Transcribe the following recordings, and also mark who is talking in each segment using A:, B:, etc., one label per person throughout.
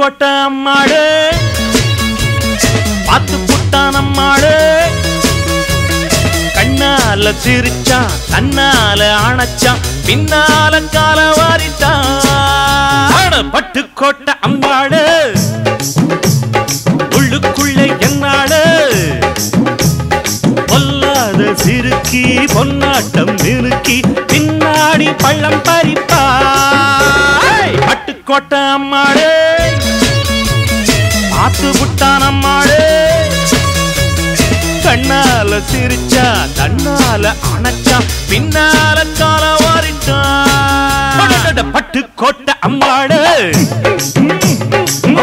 A: பட்டுக்கோட்டை அம்மாளே பாத்து புட்டான் அம்மாளே கண்ணால சிரிச்சா தன்னால அணைச்சான் பின்னால கால வாரிட்டான் பட்டுக்கோட்டை அம்மாளே உள்ளுக்குள்ளே என்னாளே பொல்லாத சிறுக்கி பொன்னாட்டம் நிறுக்கி பின்னாடி பள்ளம் பறிப்பா பட்டுக்கோட்டை அம்மாளே பாத்து புட்டான் அம்மாளே கண்ணால சிரிச்சா தன்னால அணைச்சா பின்னால கால வாரிட்டான் பட்டுக்கோட்டை அம்மாளே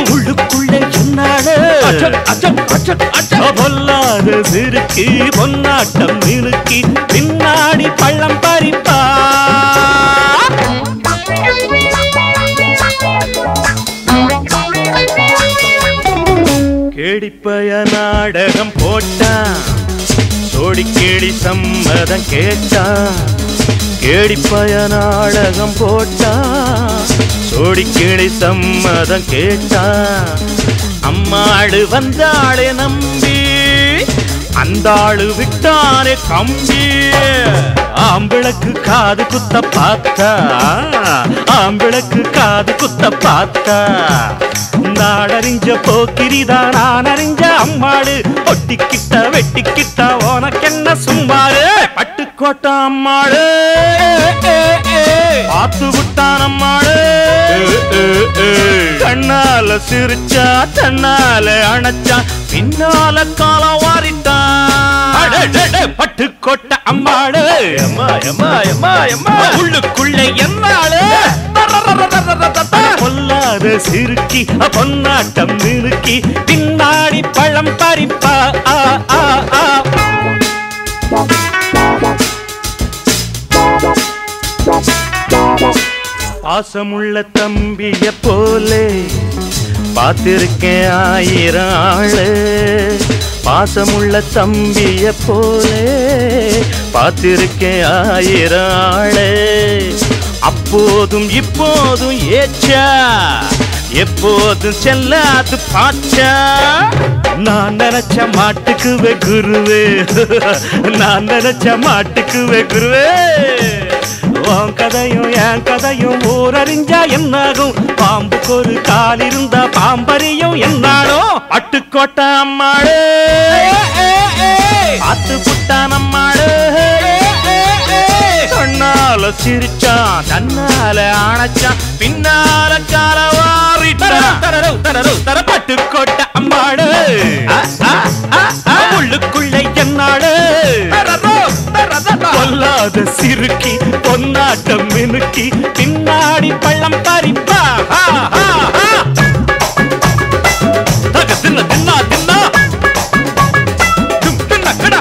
A: உள்ளுக்குள்ளே என்னாளே பொல்லாத சிறுக்கி பொன்னாட்டம் நிறுக்கி பின்னாடி பள்ளம் பறிப்பா கேடிப்பய நாடகம் போட்டான் சோடி கேடி சம்மதம் கேட்டான் கேடிப்பய நாடகம் போட்டான் சோடி கேடி சம்மதம் கேட்டான் அம்மாளு வந்தாளே நம்பி அந்த ஆளு விட்டானே கம்பி ஆம்பிளக்கு காது குத்த பார்த்தா ஆம்பிளக்கு காது குத்த பார்த்தா நாடறிஞ்ச போக்கிரிதான் நான் அறிஞ்ச அம்மாளு ஒட்டிக்கிட்ட வெட்டிக்கிட்ட உனக்கென்ன சும்மாரு பட்டுக்கோட்டை அம்மாளு பாத்து விட்டான் அம்மாளு கண்ணால சிரிச்சா தன்னால அணைச்சா பின்னால கால வாரிட்டான் பட்டுக்கோட்டை அம்மாளு உள்ளுக்குள்ளே என்னாளு பொல்லாத சிறுக்கி பொன்னாட்டம் நிறுக்கி பின்னாடி பழம் பறிப்பா பாசமுள்ள தம்பிய போலே பார்த்திருக்கேன் ஆயிரம் ஆளு பாசமுள்ள தம்பிய போலே பார்த்திருக்கேன் ஆயிரம் ஆளு அப்போதும் இப்போதும் ஏச்சா எப்போதும் செல்லாது பாச்சா நான் நினைச்ச மாட்டுக்குவே குருவே நான் நினைச்ச மாட்டுக்குவே குருவே உன் கதையும் என் கதையும் ஊரறிஞ்சா என்னாகும் பாம்புக்கு ஒரு கால் இருந்தா பாம்பறியும் என்னாலும் பட்டுக்கோட்டை அம்மாளே பாத்து புட்டான் அம்மாளே கண்ணால சிரிச்சான் தன்னால அணைச்சான் பின்னால கால வாரிட்டான் பட்டுக்கோட்டை அம்மாளே உள்ளுக்குள்ளே என்னாளே பொல்லாத சிறுக்கி பொன்னாட்டம் மினுக்கி பின்னாடி பள்ளம் பறிப்பா தின்ன தின்னா தின்னா தின்ன கடா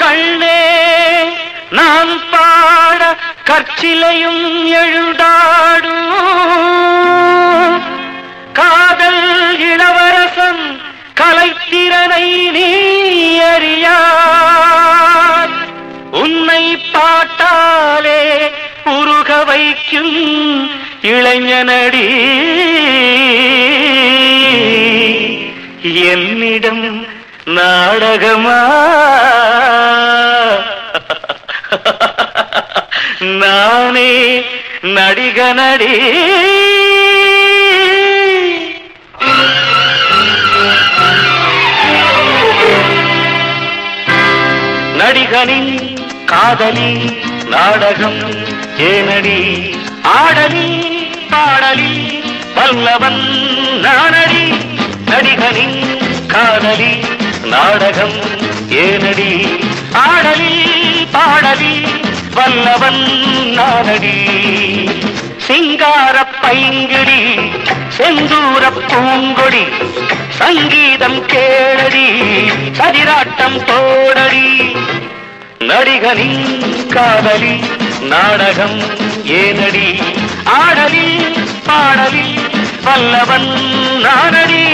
A: கண்ணே நான் பாட கற்சிலையும் எழுதாடும் காதல் இளவரசன் கலைத்திறனை நீ அறியார் உன்னை பாட்டாலே உருக வைக்கும் இளைஞனடி என்னிடம் நாடகமா நானே நடிகனடி நடிகனின் காதலி நாடகம் ஏனடி ஆடலி பாடலி வல்லவன் நானடி நடிகனின் காதலி நாடகம் ஏனடி ஆடலி பாடலி வல்லவன் நானடி சிங்கார பைங்கிடி செந்தூர பூங்கொடி சங்கீதம் கேளடி சதிராட்டம் தோடடி நடிகனின் காதலி நாடகம் ஏனடி ஆடலி பாடலி வல்லவன் நானடி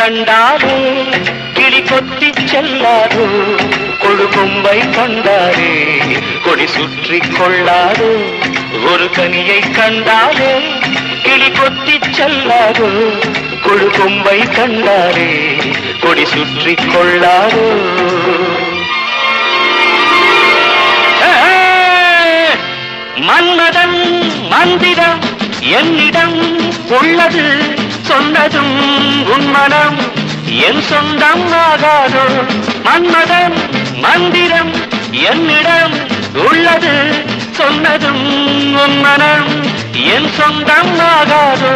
A: கண்டாலே கிளி கொத்தி செல்லாதோ கொழு கொம்பை கண்டாலே கொடி சுற்றி கொள்ளாதோ ஒரு கனியை கண்டாலே கிளி கொத்தி செல்லாதோ கொழு கொம்பை கண்டாலே கொடி சுற்றி கொள்ளாதோ மன்மதன் மந்திரம் என்னிடம் உள்ளது சொன்னதும் உன்மனம் என் சொந்தம் ஆகாதோ மன்மதன் மந்திரம் என்னிடம் உள்ளது சொன்னதும் உன்மனம் என் சொந்தம் ஆகாதோ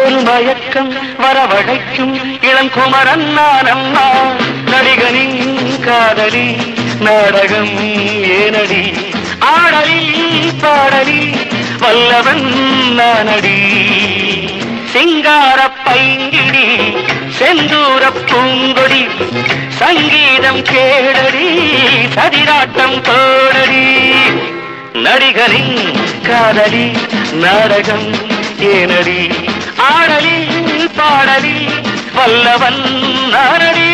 A: ஒரு மயக்கம் வரவழைக்கும் இளங்குமரன் நானம்மா நடிகனின் காதலி நாடகம் ஏனடி ஆடலி பாடலி வல்லவன் நானடி சிங்கார பைங்கிடி செந்தூர பூங்கொடி சங்கீதம் கேடடி சதிராட்டம் தோடடி நடிகரின் காதலி நாடகம் ஏனடி ஆடலி பாடலி வல்லவன் நானடி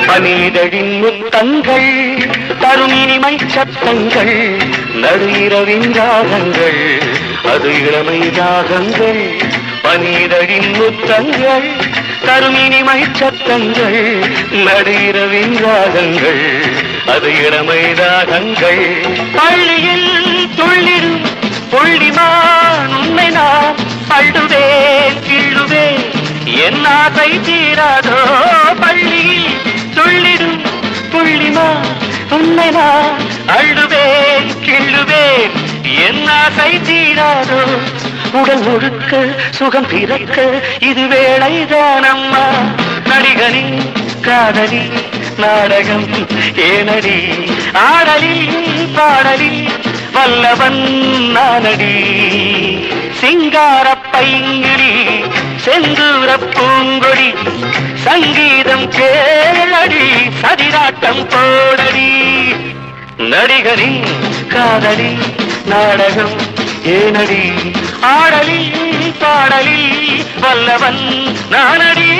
A: பனிதழின் முத்தங்கள் தரும் இனிமை சத்தங்கள் நடு இரவின் ராகங்கள் அது இளமை ராகங்கள் பனிதழின் முத்தங்கள் தரும் இனிமை சத்தங்கள் நடு இரவின் ராகங்கள் அது இளமை ராகங்கள் பள்ளியில் துள்ளிடும் புள்ளிமான் உன்னை நான் அள்ளுவேன் கிள்ளுவேன் என் ஆசை தீராதோ பள்ளியில் துள்ளிடும் புள்ளிமா உன்னை நான் அள்ளுவேன் கிள்ளுவேன் என் ஆசை தீராதோ உடல் முழுக்க சுகம் பிறக்க இது வேளைதானம்மா நடிகனின் காதலி நாடகம் ஏனடி ஆடலி பாடலி வல்லவன் நானடி சிங்கார பைங்கிடி செந்தூர பூங்கொடி சங்கீதம் கேளடி சதிராட்டம் போடடி நடிகரின் காதலி நாடகம் ஏனடி ஆடலி பாடலி வல்லவன் நானடி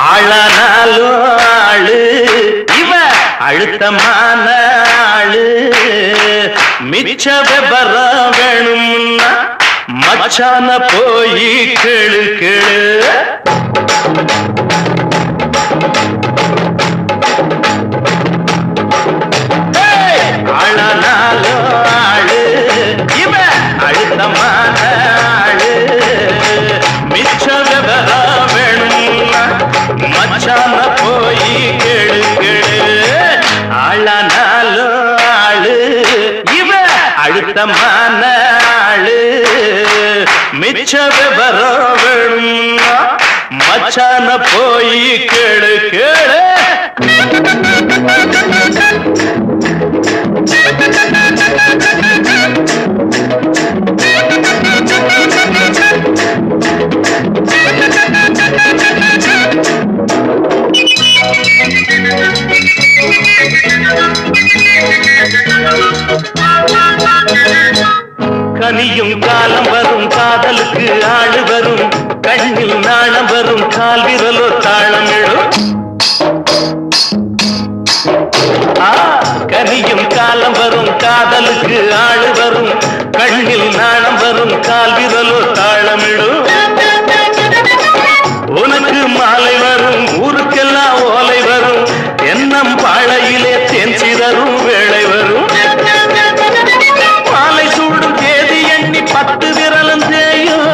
B: ஆளானாலும் ஆளு இவ அழுத்தமான ஆளு மிச்ச விபரம் வேணும்னா மச்சான போய் கேளு கேளு ஆளானாலும் ஆளு இவ அழுத்தமான ஆளு மிச்ச விபரம் வேணும்னா மச்சான போய் கேளு கேளு ஆளானாலும் ஆளு இவ அழுத்தமான ஆளு மிச்ச விவரம் வேணும்னா மச்சான போய் கேளு கேளு கனியும் காலம் வரும் காதலுக்கு ஆளு வரும் கண்ணில் நாணம் வரும் கால் விரலோ தாளமிடும் கனியும் காலம் வரும் காதலுக்கு ஆளு வரும் கண்ணில் நாணம் வரும் கால் விரலோ தாளமிடும் உனக்கு மாலை வரும் ஊருக்கெல்லாம் ஓலை வரும் தென்னம் பாழையிலே தேன் சிதறும் வேளை வரும் மாலை சூடும் தேதி எண்ணி 10 விரலும் தேயும்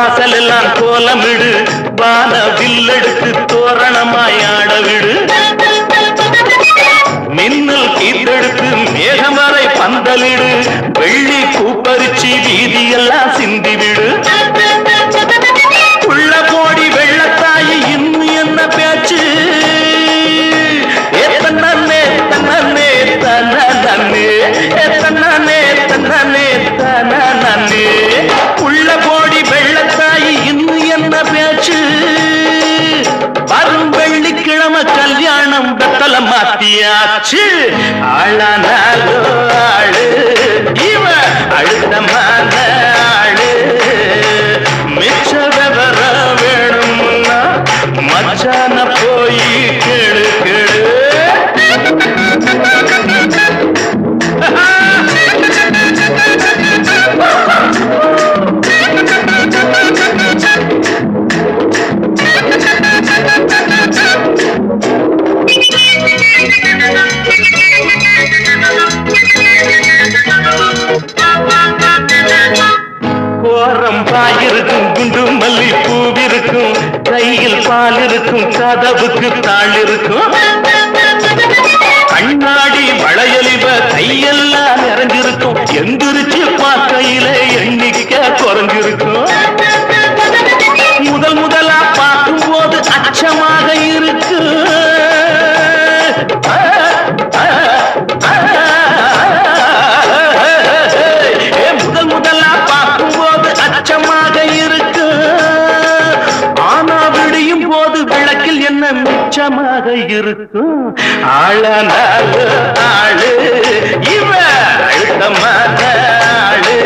B: வாசல் எல்லாம் கோலமிடு வான வில்லெடுத்து தோரணமாய் ஆடவிடு மின்னல் கீத்தெடுத்து மேகம் வரை பந்தலிடு வெள்ளி பூப்பரிச்சி வீதியெல்லாம் சிந்திவிடு உள்ள போடி வெள்ளத்தாயி இன்னும் என்ன பேச்சு தன்னே தன்னே தன்னே தன்னே தன்னே தன்னே உள்ள போடி வெள்ளத்தாயி இன்னும் என்ன பேச்சு வரும் வெள்ளிக்கிழமை கல்யாணம் பெத்தல மாத்தியாச்சு ஆளானாலோ ஆளு இவ அழுத்தமான ஆளு மிச்ச விவரம் வேணும்னா மச்சான போய் கேளு கேளு கோரம்பாயிருக்கும் குண்டு மல்லி பூவிருக்கும் கையில் பால் இருக்கும் கதவுக்கு தாள் இருக்கும் கண்ணாடி வளையலிவ கையெல்லாம் நிறைஞ்சிருக்கும் எந்திரிச்சு பார்க்கையில எண்ணிக்க குறைஞ்சிருக்கும் முதல் முதலா பார்க்கும் போது அச்சமாக இருக்கு முதல் முதலா பார்க்கும் போது அச்சமாக இருக்கு ஆனா விடியும் போது விளக்கில் என்ன மிச்சமாக இருக்கும் ஆளானால ஆளு இவ அழுத்தமான ஆளு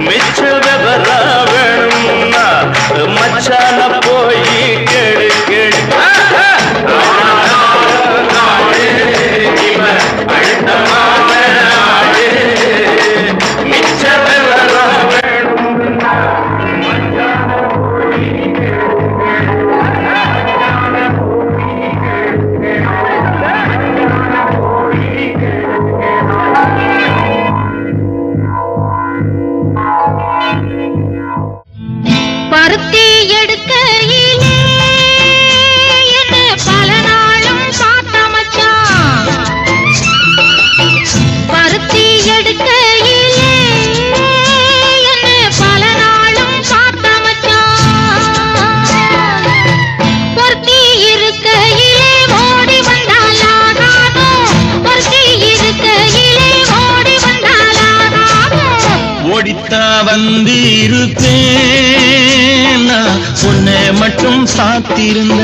B: மிச்ச விவரம் வேணும்னா மச்சான போய் கேளு கேளு அழுத்தமான ஆளு மிச்ச விவரம் வேணும்னா
C: பருத்தி எடுக்கையிலே என்ன பல நாளும் பார்த்த மச்சான் பருத்தி எடுக்கையிலே என்ன பல நாளும் பார்த்த மச்சான் பொருத்தி இருக்கையிலே ஓடி வந்தாலாகாதோ பொருத்தி இருக்கையிலே ஓடி வந்தாலாகாதோ
B: ஓடித்தா வந்து இருப்பேன் உன்னை மட்டும் சாத்திருந்த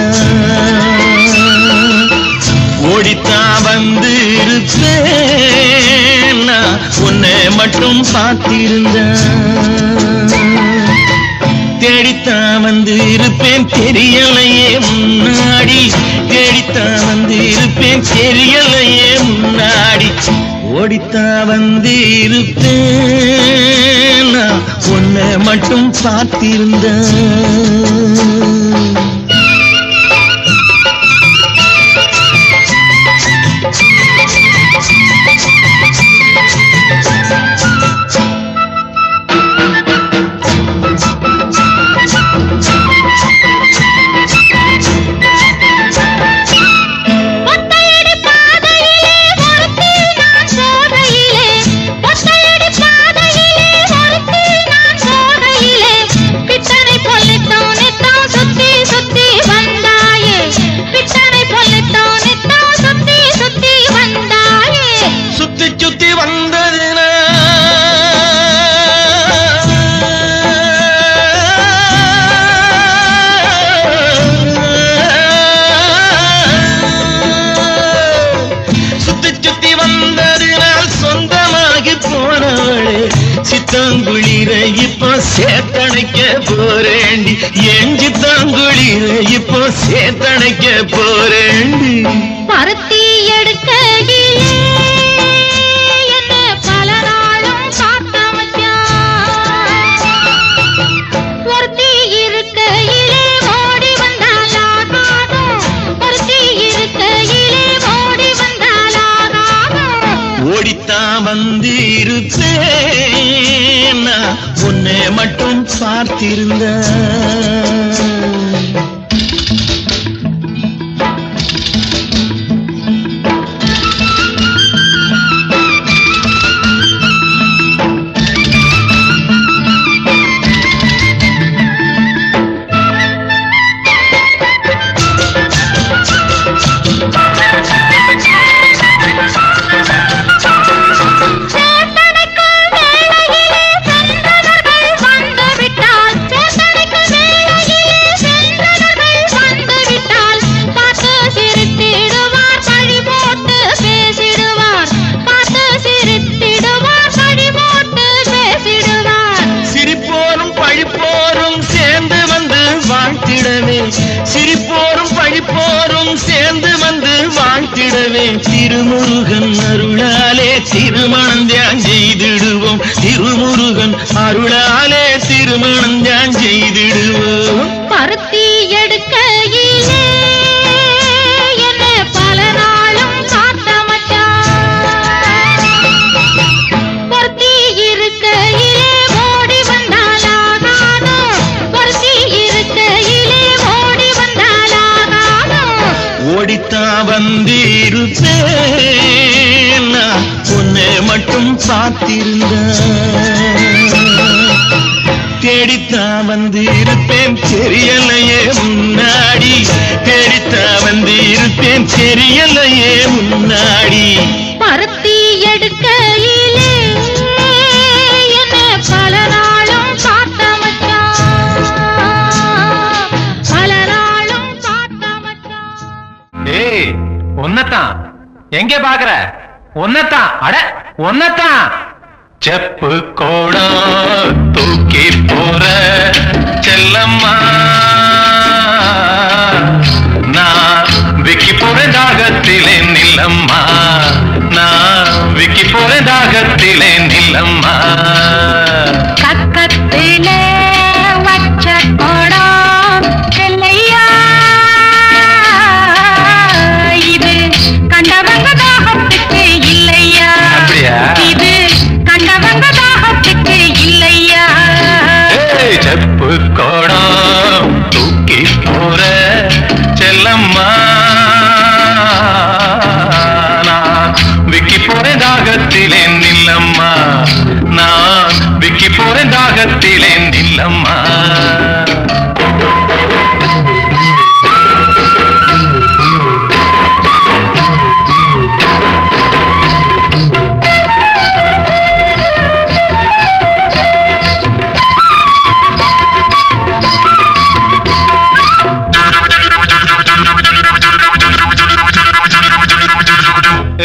B: ஓடித்தா வந்து இருப்பேன் உன்னை மட்டும் சாத்திருந்த தேடித்தா வந்து இருப்பேன் தெரியலையே முன்னாடி தேடித்தா வந்து இருப்பேன் தெரியலையே முன்னாடி ஓடித்தா வந்து இருப்பேன் உன்னை மட்டும் பார்த்திருந்த சித்தாங்குளிர இப்போ சேத்தணைக்க போறேண்டி என் சித்தாங்குளிர இப்போ சேத்தணைக்க போறேண்டி
C: பருத்தி எடுக்கையிலே என்ன பல நாளும் பார்த்த மச்சான் பொருத்தி இருக்கையிலே ஓடி வந்தாலாகாதோ பொருத்தி இருக்கையிலே ஓடி வந்தாலாகாதோ ஓடித்தான்
B: வந்து இருப்பேன் உன்னை மட்டும் பார்த்திருந்த சிரிப்போரும் பழிப்போரும் சேர்ந்து வந்து வாழ்த்திடவே திருமுருகன் அருளாலே திருமணம் தியான் செய்திடுவோம் திருமுருகன் அருளாலே திருமணம் தியான் செய்திடுவோம்
C: பருத்தி எடுக்கையிலே என்ன பல நாளும் காத்த மச்சான் பருத்தி இருக்கையிலே ஓடி வந்தாலாகாதோ பருத்தி இருக்கையிலே ஓடி வந்தாலாகாதோ
B: ஓடித்தா வந்திருப்பேன் நான் உன்னை மட்டும் பார்த்திருந்தேன் தேடித்தா வந்திருப்பேன் தெரியலையே முன்னாடி தேடித்தா வந்திருப்பேன் தெரியலையே முன்னாடி
C: பருத்தி எடுக்கையிலே என்ன பல நாளும் காத்த மச்சான் பல நாளும் காத்த மச்சான்
D: ஏய் ஒன்னதான் எங்கே பாக்குற ஒன்னதான் அட ஒன்னதான் செப்பு கோடம் தூக்கி போற செல்லம்மா நான் விக்கி போற தாகத்திலே நில்லம்மா நான் விக்கி போற தாகத்திலே நில்லம்மா
C: பக்கத்திலே வச்ச கோடம் செல்லையா இது கண்டவங்க தாகத்துக்கு இல்லையா
D: அப்படியா
C: இது கண்டவங்க தாகத்துக்கு இல்லையா
D: செப்பு கோடம் தூக்கி போற செல்லம்மா நான் விக்கி போறேன் தாகத்திலே நில்லம்மா நான் விக்கி போறேன் தாகத்திலே நில்லம்மா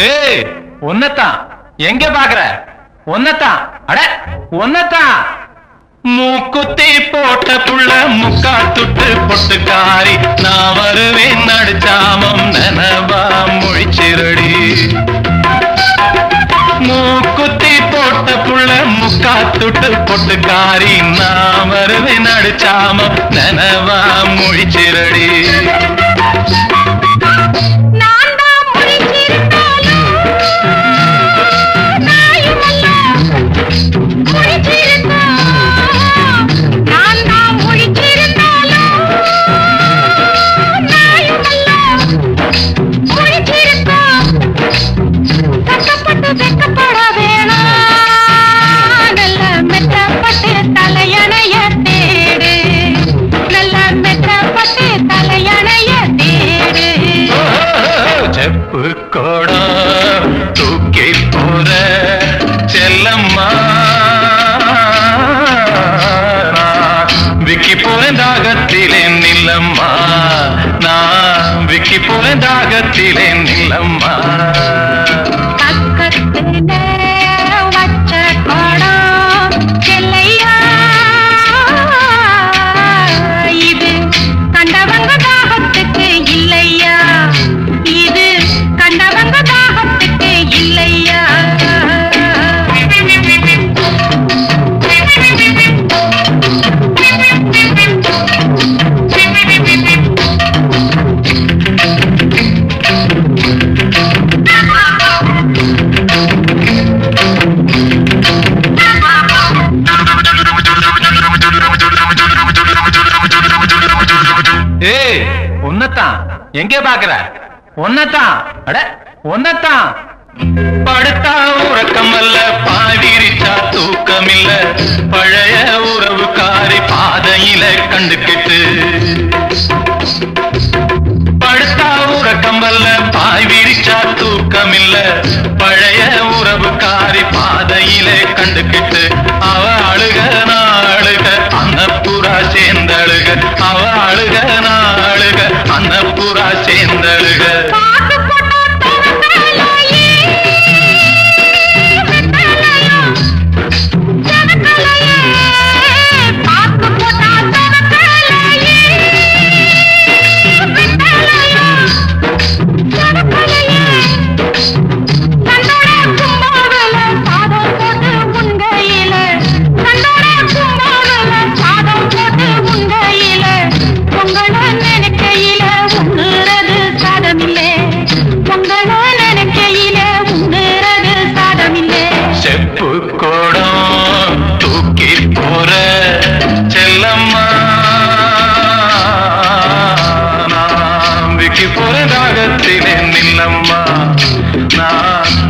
D: ஏய் ஒன்னதான் எங்க பாக்குற ஒன்னதான் அட ஒன்னதான் மூக்குத்தி போட்ட புள்ள முக்கா துட்டு பொட்டுக்காரி நான் வருவேன் நடுச்சாமம் நனவா மொழிச்சிரடி மூக்குத்தி போட்ட புள்ள முக்கா துட்டு பொட்டுக்காரி நான் வருவேன் நடுச்சாமம் நனவா மொழிச்சிரடி செப்பு கோடம் தூக்கி போற செல்லம்மா விக்கி போறேன் தாகத்திலே நில்லம்மா நான் விக்கி போறேன் தாகத்திலே நில்லம்மா
C: பக்கத்திலே வச்ச கோடம் செல்லையா இது கண்டவங்க தாகத்துக்கு இல்லையா இது கண்டவங்க தாகத்துக்கு இல்லையா
D: உன்னத்தான் எங்கே பாக்குற? ஒன்னத்தான், அட ஒன்னத்தான். படுத்தா உறக்கம் அல்ல, பாடிரிச்சா தூக்கம் இல்ல, பழைய உறவுக்காரி பாதையில கண்டுக்கிட்டு. படுத்தா உறக்கம் அல்ல, பாய் விரிச்சா தூக்கம் இல்ல, பழைய உறவுக்காரி பாதையில கண்டுக்கிட்டு. அவ அழுக நாளுக அன்னப்புறா சேர்ந்தழுக, அவ அழுக நாளுக அன்னப்புறா சேர்ந்தழுக.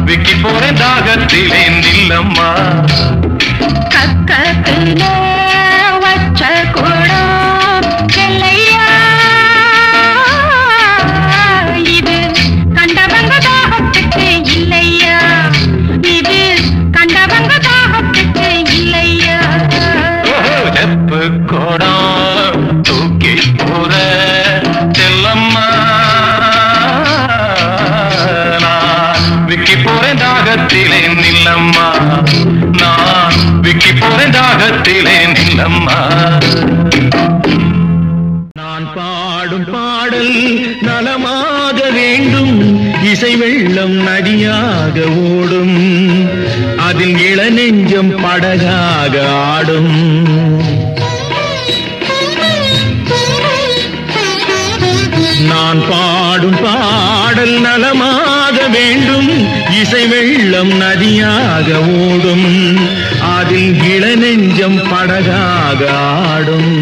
D: விக்கி போற தாகத்திலே நில்லம்மா.
C: கக்கத்திலே வச்ச கூடம் செல்லையா, இது கண்டவங்க தாகத்துக்கு இல்லையா, இது கண்டவங்க தாகத்துக்கு இல்லையா.
D: செப்பு கோடம் தூக்கி போற செல்லம்மா, விக்கி போறேன் தாகத்திலே நில்லம்மா, நான் விக்கி போறேன் தாகத்திலே நில்லம்மா.
B: நான் பாடும் பாடல் நலமாக வேண்டும், இசை வெள்ளம் நதியாக ஓடும், அதில் இளநெஞ்சம் படகாக ஆடும். நான் பாடும் பாடல் நலமாக வேண்டும், இசை வெள்ளம் நதியாக ஓடும், அதில் இளநெஞ்சம் படகாக ஆடும்.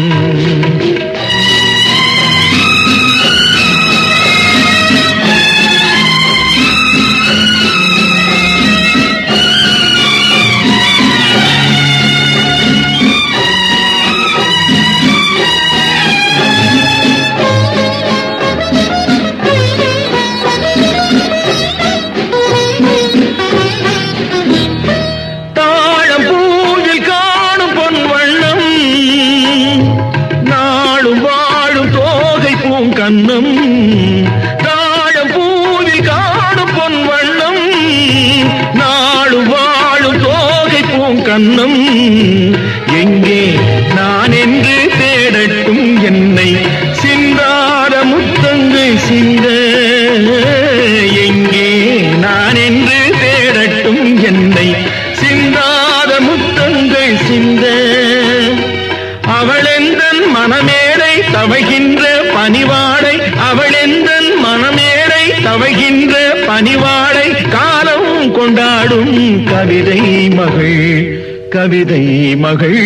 B: கண்ணம் தாழம் பூவில் காணும் பொன் வண்ணம், நாளும் வாழும் தோகை பூங்கண்ணம். எங்கே நான் என்று தேடட்டும் என்னை சிந்தார முத்தங்கள் சிந்த, எங்கே நான் என்று தேடட்டும் என்னை சிந்தார முத்தங்கள் சிந்த. அவளெந்தன் மனமேடை தவைகின்ற பணிவாடை, அவளெந்தன் மனமேடை தவைகின்ற பணிவாடை, காலம் கொண்டாடும் கவிதை மகள், கவிதை மகள்.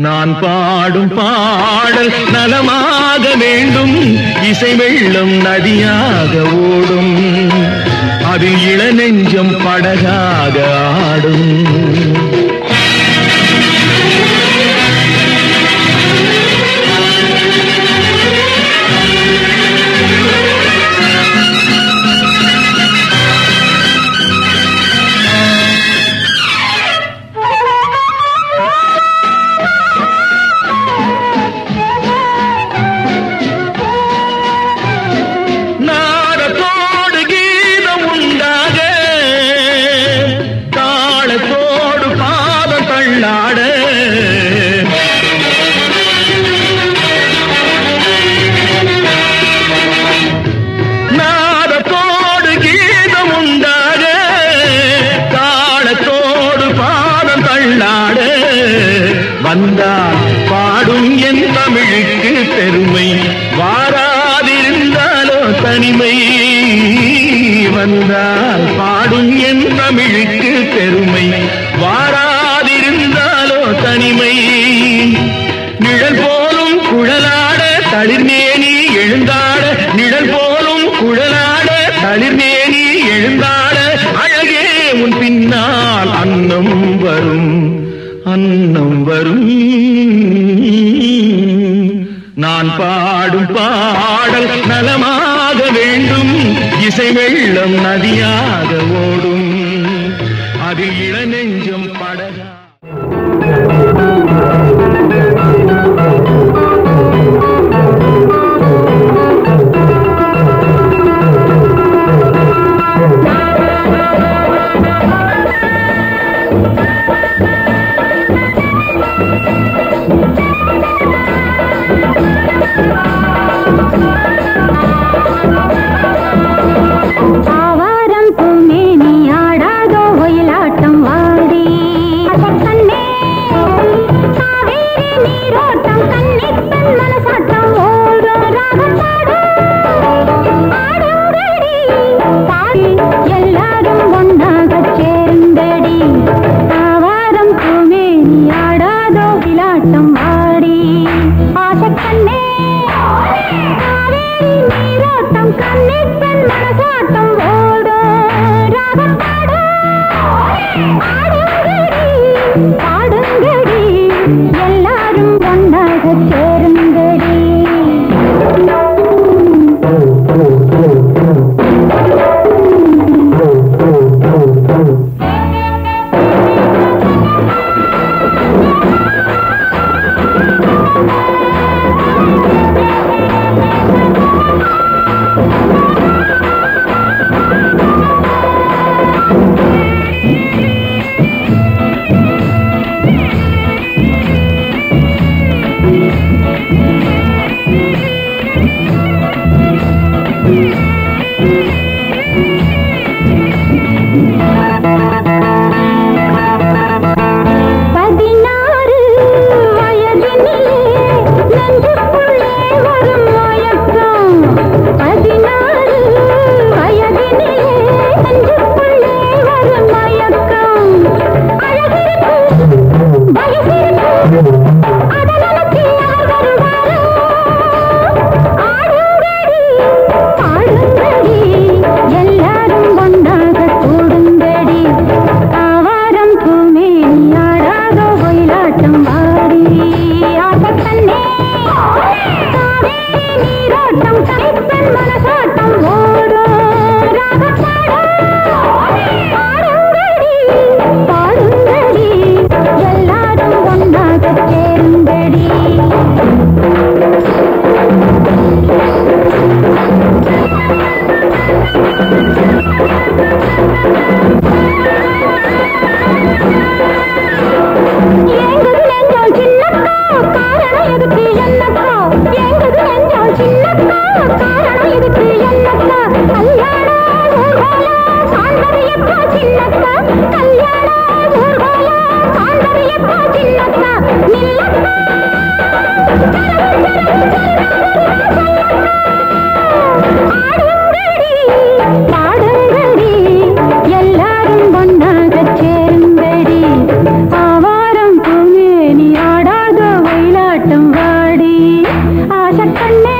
B: நான் பாடும் பாடல் நலமாக வேண்டும், இசை வெள்ளம் நதியாக ஓடும், அதில் இளநெஞ்சம் படகாக ஆடும். வந்தால் பாடும் என் தமிழுக்கு பெருமை, வாராதிருந்தாலோ தனிமை. வந்தால் பாடும் என் தமிழுக்கு பெருமை, வாராதிருந்தாலோ தனிமை. நிழல் போலும் குழலா தளிர்மேனி எழுந்தாட நிழல் போலும் குழலாட தளிர்மேனி எழுந்தாட அழகே உன் பின்னால் அன்னம் வரும் அன்னம் வரும் நான் பாடும் பாடல் நலமாக வேண்டும் இசை வெள்ளம் நதியாக ஓடும் அதில் இளநெஞ்சம் படகா
C: ஆசக்கண்ணே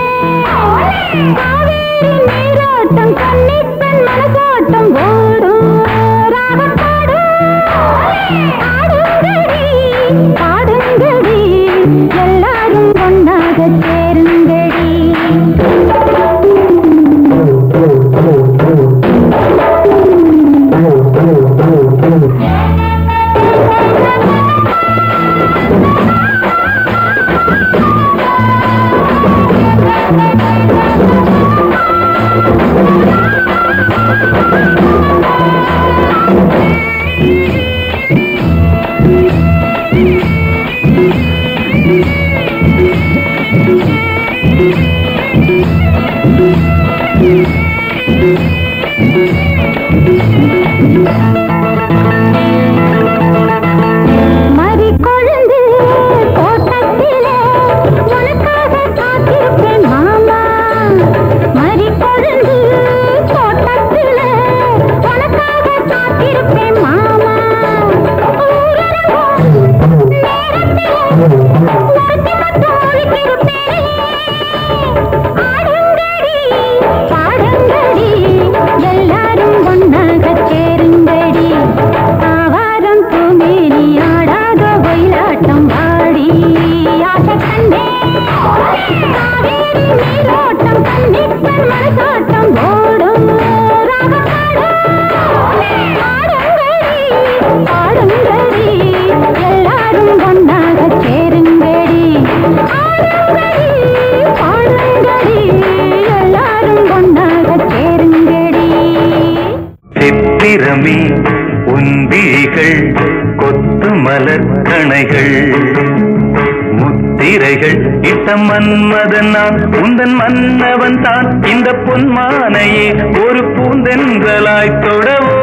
B: மன்மதன் நான் உந்தன் மன்னவன் தான் இந்த பொன்மானையே ஒரு பூந்தென்றலாய் தொடவோ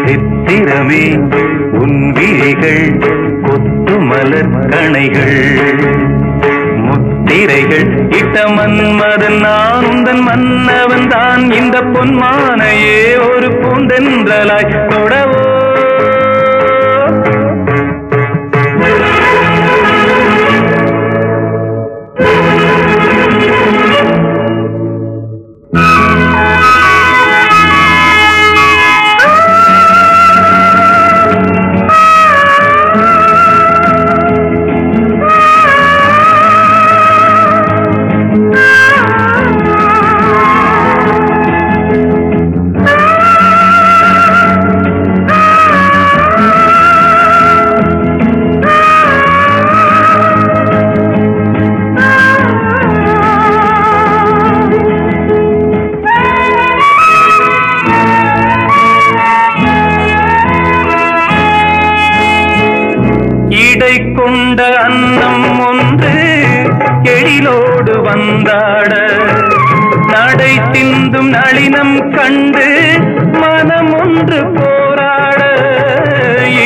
B: சித்திரமே உன் விழிகள் கொத்து மலர் கணைகள் முத்திரைகள் இட்ட மன்மதன் நான் உந்தன் மன்னவன் தான் இந்த பொன்மானையே ஒரு பூந்தென்றலாய் தொடவோ கொண்ட அன்னம் ஒன்று எழிலோடு வந்தாட நடை திந்தும் நளினம் கண்டு மனம் ஒன்று போராட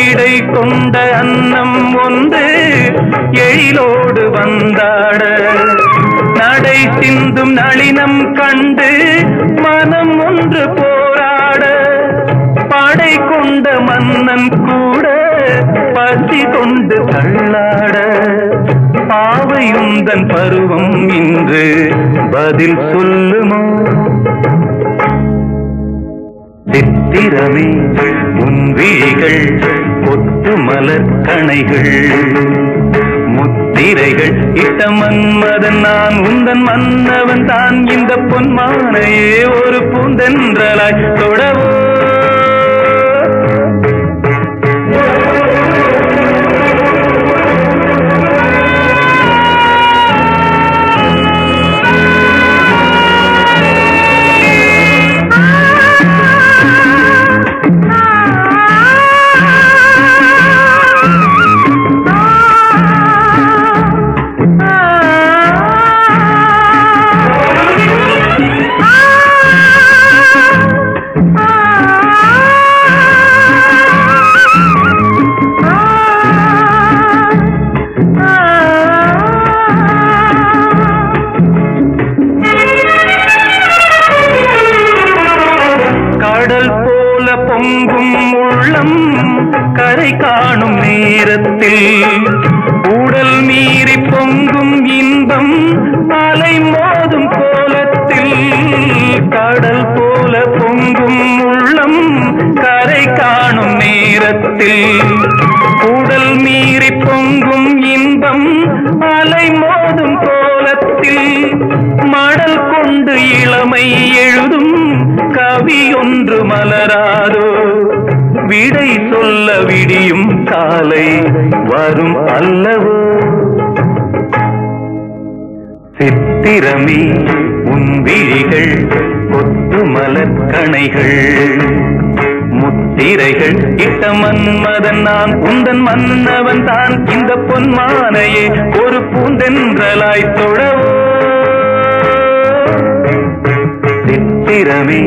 B: இடை கொண்ட அன்னம் ஒன்று எழிலோடு வந்தாட நடை திந்தும் நளினம் கண்டு மனம் ஒன்று போராட படை கொண்ட மன்னன் கூட பசி கொண்டு தள்ளாட பாவையுந்தன் பருவம் இன்று பதில் சொல்லுமோ சித்திரமே உன் விழிகள் கொத்து மலர் கணைகள் முத்திரைகள் இட்ட மன்மதன் நான் உந்தன் மன்னவன் தான் இந்த பொன்மானையே ஒரு பூந்தென்றலாய் தொடவோ கரை காணும் நேரத்தில் உடல் மீறி பொங்கும் இன்பம் அலை மோதும் கோலத்தில் கடல் போல பொங்கும் உள்ளம் கரை காணும் நேரத்தில் உடல் மீறி பொங்கும் இன்பம் அலை மோதும் கோலத்தில் மடல் கொண்டு இளமை எழுதும் கவி ஒன்று மலராதோ விடை சொல்ல விடியும் காலை வரும் அல்லவோ சித்திரமே உன் விழிகள் கொத்து மலர் கணைகள் முத்திரைகள் இட்ட மன்மதன் நான் உந்தன் மன்னவன் தான் இந்த பொன்மானையே ஒரு பூந்தென்றலாய் தொடவோ சித்திரமே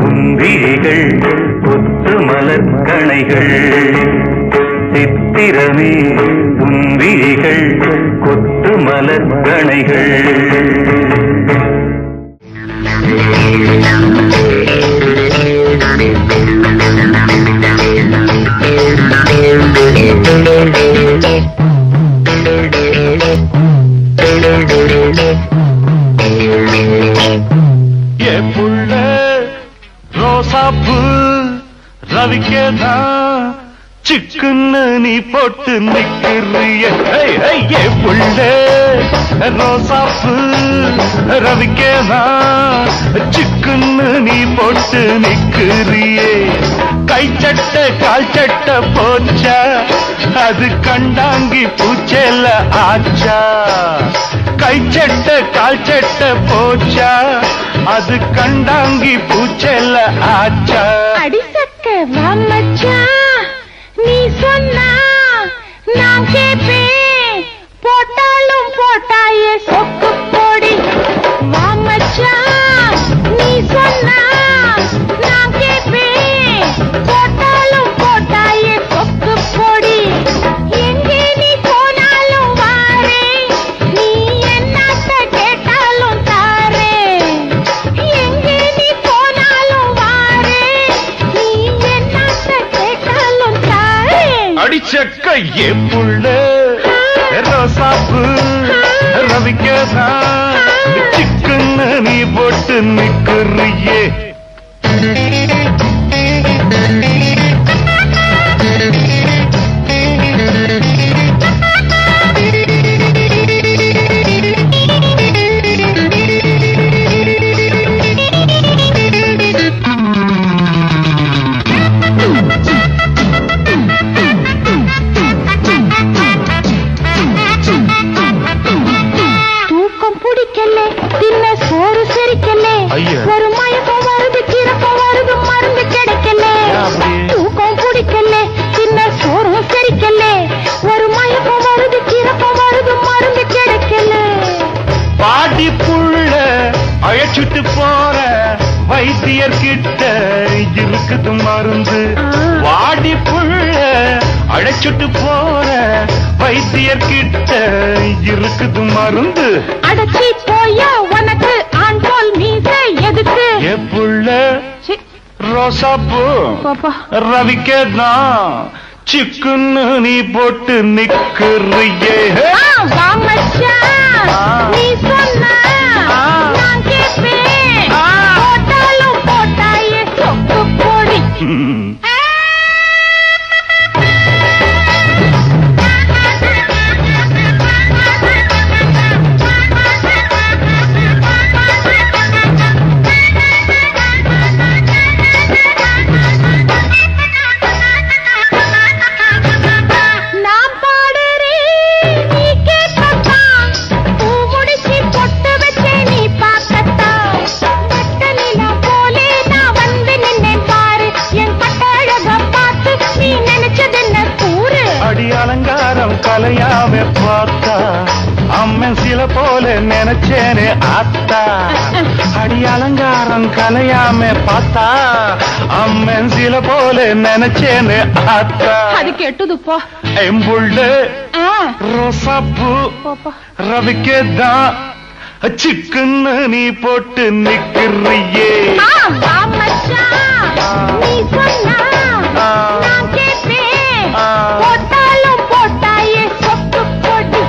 B: உன் விழிகள் கொத்து மலர் கணைகள் சித்திரமே உன் விழிகள் கொத்து மலர் கணைகள் ரோசாப்பூ ரவிக்கேதா சிக்குன்னு நீ போட்டு நிக்கிறிய புள்ள ரோசாப்பூ ரவிக்கேதா சிக்குன்னு நீ போட்டு நிக்கிறியே கை சட்ட கால் சட்ட போச்சா அது கண்டாங்கி பூச்செல்ல ஆச்சா கை சட்ட கால் சட்ட போச்சா அது கண்டாங்கி பூச்செல்ல ஆச்சா
C: அடிசக்க வாமச்சா நீ சொன்னா நான் கேப்பேன்
B: ரவிக்கதான் சிக்கன்னு நீ போட்டு நிக்கிறியே
C: ஒரு மயக்கம் வருது கிறக்கம் வருது மருந்து கிடைக்கல தூக்கம் பிடிக்கல சின்ன சோறும் செரிக்கல ஒரு மயக்கம் வருது கிறக்கம் வருது மருந்து கிடைக்கல
B: பாடி புள்ள அழைச்சிட்டு போற வைத்தியர்கிட்ட இருக்குது மருந்து வாடி புள்ள அழைச்சிட்டு போற வைத்தியர்கிட்ட இருக்குது மருந்து
C: அடச்சி போயா உனக்கு ஆண் போல் மீச எதுக்கு
B: புள்ள ரோசாப்பூ ரவிக்கதான் சிக்குன்னு நீ போட்டு நிக்கிறியே
C: நீ சொன்ன நான் கேட்பேன் போட்டாலும் போட்டாயே சொக்கு போடி
B: கலையாவே பார்த்தா அம்மன் சில போல நினைச்சேனே ஆத்தா அடி அலங்காரம் கலையாம பார்த்தா அம்மன் சில போல நினைச்சேனே ஆத்தா
C: அது கெட்டது போ
B: எம்புள்ள ரோசாப்பூ ரவிக்கதான் சிக்குன்னு நீ போட்டு நிக்கிறியே
C: நீ சொன்னா நான் கேட்பேன் போட்டாலும் போட்டாயே சொக்கு போட்டு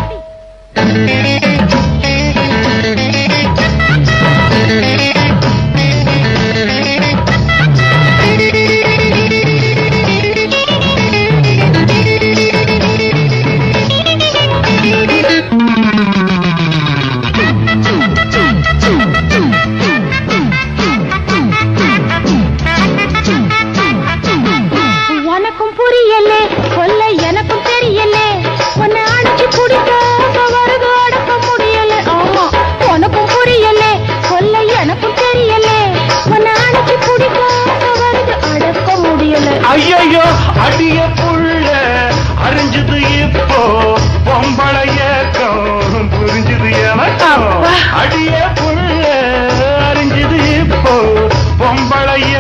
C: உனக்கும் புரியல சொல்ல எனக்கும் தெரியல உன்னை அடிச்சு குடிக்க வருது அடக்க முடியல ஆமா உனக்கும் புரியல சொல்ல எனக்கும் தெரியல உன்னை அடிச்சு குடிக்க வருது அடக்க முடியல
B: ஐயோ அடிய புள்ள அறிஞ்சது இப்போ பொம்பளைய புரிஞ்சது எனக்கும் அடிய புள்ள அறிஞ்சது இப்போ பொம்பளைய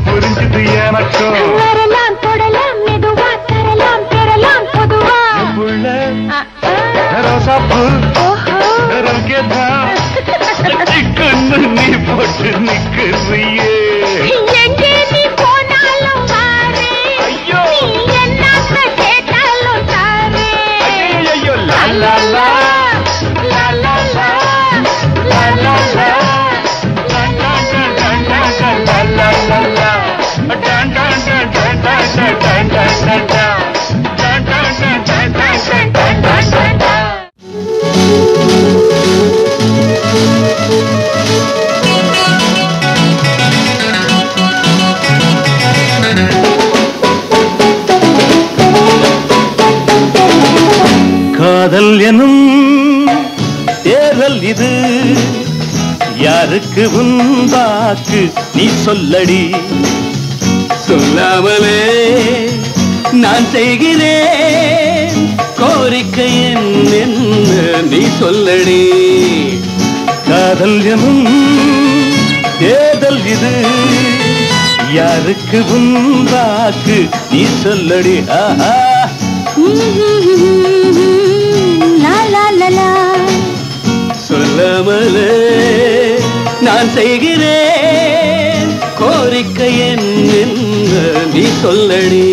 B: புரிஞ்சது எனக்கும்
C: வரலாம் தொடலாம் மெதுவா தரலாம் பெறலாம் பொதுவா
B: புள்ள ரோசாப்பூ ரவிக்கதான் சிக்கன்னு நீ போட்டு நிக்கிறியே
C: எங்கே நீ போனாலும் வாரே
B: ஐயோ
C: நீ என்ன கேட்டாலும் தாரே
B: ஐயோ லா லா லா லா லா லா லா லா லா காதல் எனும் தேரல் இது யாருக்கு உன்பாக்கு நீ சொல்லடி சொல்லாமலே நான் செய்கிறேன் கோரிக்கை என்ன நீ சொல்லடி காதல் எனும் தேர்தல் இது யாருக்கு உன்பாக்கு நீ சொல்லடி ஆஹா சொல்லாமலே நான் செய்கிறேன் கோரிக்கை என்ன நீ சொல்லடி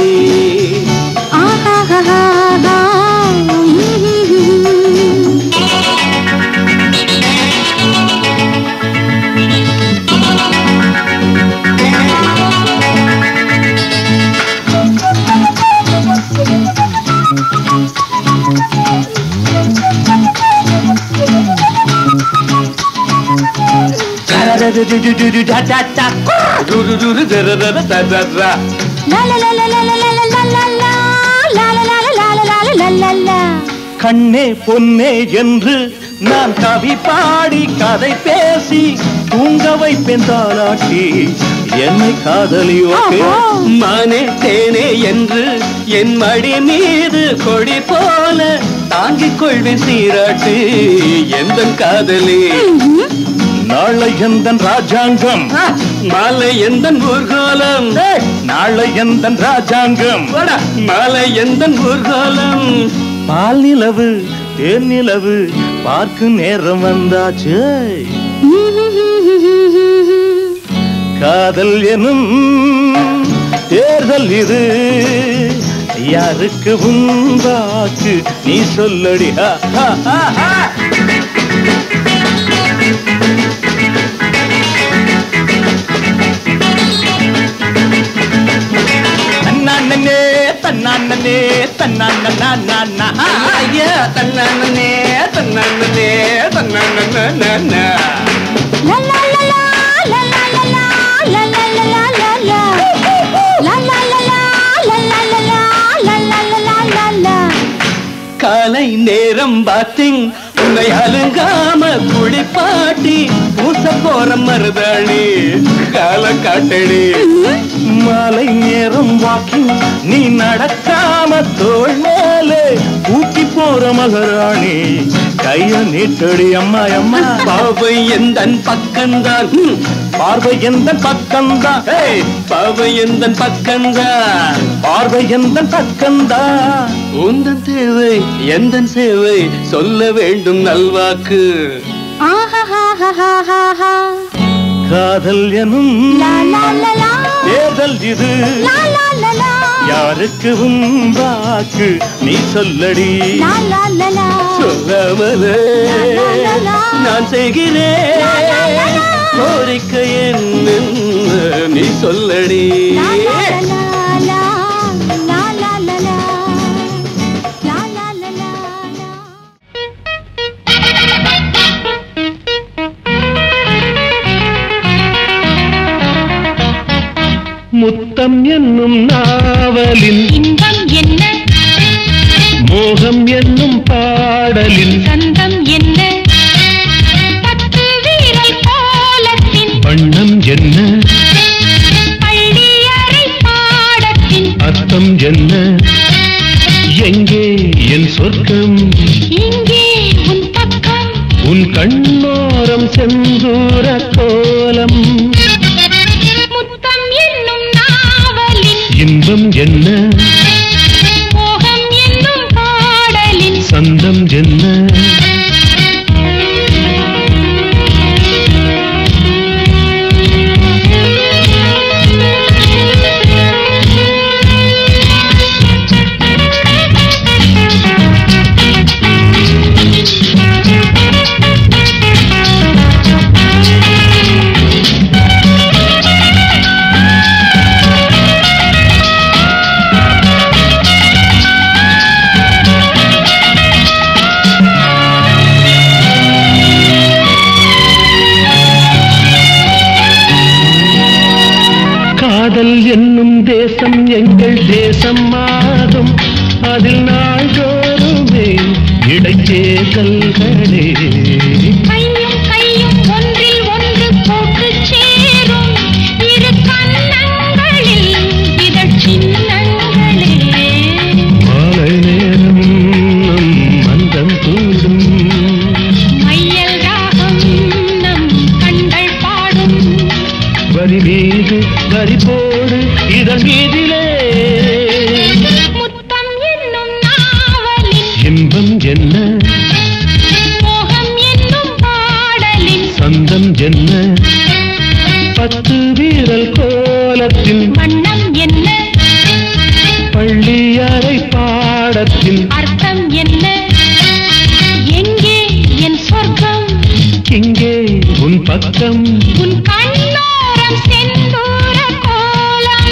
B: கண்ணே பொன்னே என்று நான் கவி பாடி கதை பேசி தூங்க வைப்பேன் தாலாட்டி என்னை காதலியோ. மானே தேனே என்று என் மடி மீது கொடி போல தாங்கிக் கொள்வேன் சீராட்டி எந்த காதலி. நாளை எந்தன் ராஜாங்கம் மாலை எந்தன் ஊர்கோலம். நாளை எந்தன் ராஜாங்கம் மாலை எந்தன் ஊர்கோலம். பால் நிலவு தேன் நிலவு பார்க்கும் நேரம் வந்தாச்சு. காதல் எனும் தேர்தல் இது யாருக்கு உண்டாக்கு நீ சொல்லடி. தன்னானே தன்னானே தன்னானே ஐயா தன்னானே தன்னானே தன்னானே. காலை நேரம் பாத்திங் உன்னை அலுங்காம குளிப்பாட்டி பூச போற மருதாணி கால காட்டடி. மாலை நேரம் வாக்கிங் நீ நடக்காம தோள் மேலே ஊட்டி போற மகராணி கைய நீட்டடி. அம்மா அம்மா பாவை எந்தன் பக்கம்தான் பார்வை எந்த பக்கம்தான். பாவை எந்த பக்கம்தான் பார்வை எந்த பக்கம்தான். உந்தன் தேவை எந்த சேவை சொல்ல வேண்டும் நல்வாக்கு. காதல் எனும் தேர்தல் இது யாருக்கு உண்டாக்கு நீ சொல்லடி. சொல்லாமலே நான் செய்கிறேன் கோரிக்கை என்ன நீ சொல்லடி. முத்தம் என்னும் நாவலின்
C: இன்பம் என்ன,
B: மோகம் என்னும் பாடலின்
C: சந்தம் என்ன, பத்து வீரல் கோலத்தின்
B: வண்ணம் என்ன,
C: பள்ளியறை பாடத்தின்
B: அர்த்தம் என்ன, எங்கே என் சொர்க்கம்,
C: இங்கே உன் பக்கம்,
B: உன் கண்ணோரம் செந்தூர கோலம்.
C: முத்தம் என்னும் நாவலின்
B: இன்பம் என்ன,
C: மோகம் என்னும் பாடலின்
B: சந்தம் என்ன, காதல் என்னும் தேசம் எங்கள் தேசம் ஆகும். அதில் நாள்தோறுமே இடைத்தேர்தல்களே.
C: கையும் கையும் ஒன்றில் ஒன்று போட்டு சேரும் இரு கன்னங்களில் இதழ் சின்னங்களே.
B: மாலை நேரம் நம் மந்தம் கூடும்,
C: மையல் ராகம் நம் கண்கள் பாடும்.
B: வரி மீது வரி போடு இதன் மீதிலே.
C: முத்தம் என்னும் நாவலின்
B: இன்பம் என்ன,
C: மோகம் என்னும் பாடலின்
B: சந்தம் என்ன, பத்து வீரல் கோலத்தின்
C: வண்ணம் என்ன,
B: பள்ளியறை பாடத்தின்
C: அர்த்தம் என்ன, எங்கே என் சொர்க்கம்,
B: இங்கே உன் பக்கம்,
C: உன் கண்ணோரம் செந்தூர கோலம்.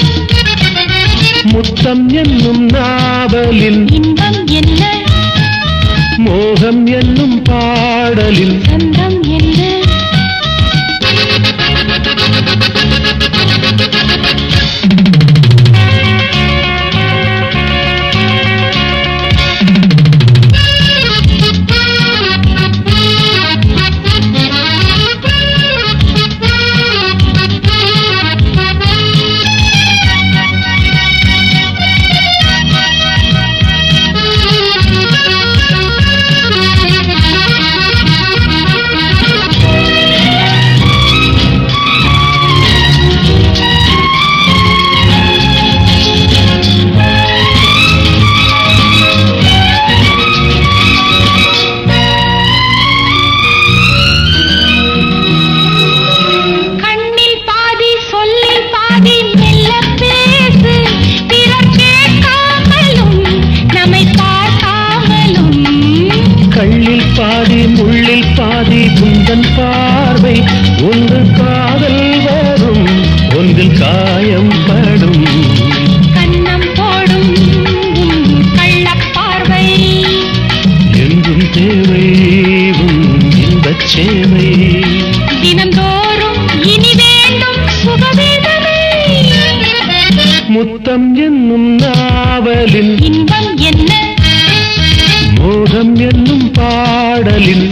B: முத்தம் என்னும் நாவலின்
C: இன்பம் என்ன,
B: மோகம் என்னும் பாடலில்
C: சந்தம் என்ன.
E: பாதி முள்ளில் பாதி குந்தன் பார்வை ஒன்று காதல் வரும் ஒன்றில் காயம் படும்
C: கண்ணம் போடும் கள்ளப் பார்வை
E: என்றும் தேவை இன்பச் சேவை
C: தினந்தோறும் இனி வேண்டும் சுகவேதனை
E: முத்தம் என்னும் நாவலின்
C: இன்பம் என்ன
E: மோகம் என்னும் பாடலின்